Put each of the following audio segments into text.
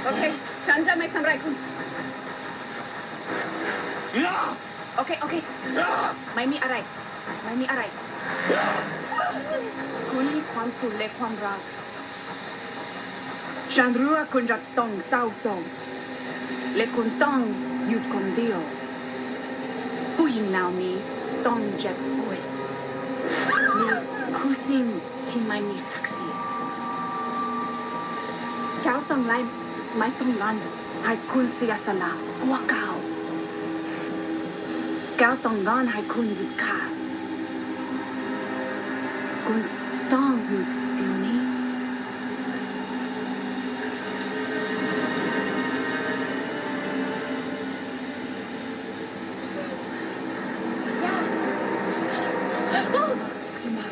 โอเค ฉันจะไม่ทำอะไรคุณ โอเค โอเค ไม่มีอะไร ไม่มีอะไร คุณมีความสุขและความรัก ฉันรู้ว่าคุณจะต้องเศร้าโศกและคุณต้องอยู่คนเดียว ผู้หญิงเหล่านี้ต้องเจ็บป่วยนี่คือสิ่งที่ไม่มีศักดิ์ศรีเขาต้องไล่ไม่ต้องการให้คุณเสียสละพวกเขาต้องการให้คุณหยุดขาดคุณต้องหยุดเดี๋ยวนี้ จะมา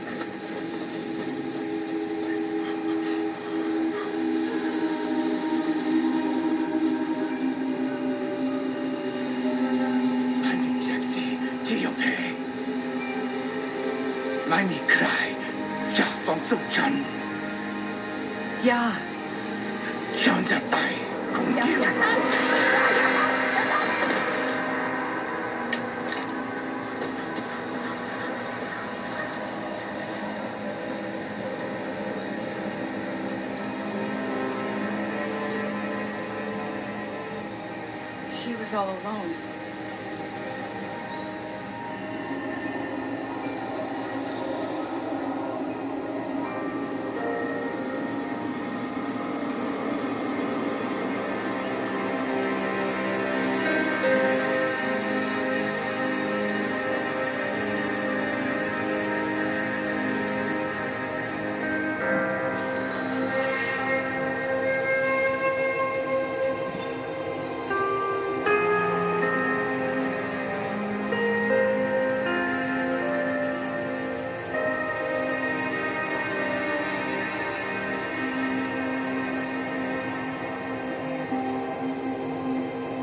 ไม่มีแท็กซี่ที่ยอมแพ้ไม่มีใครจะฟังสุขฉัน อย่า ฉันจะตายคนเดียว He was all alone.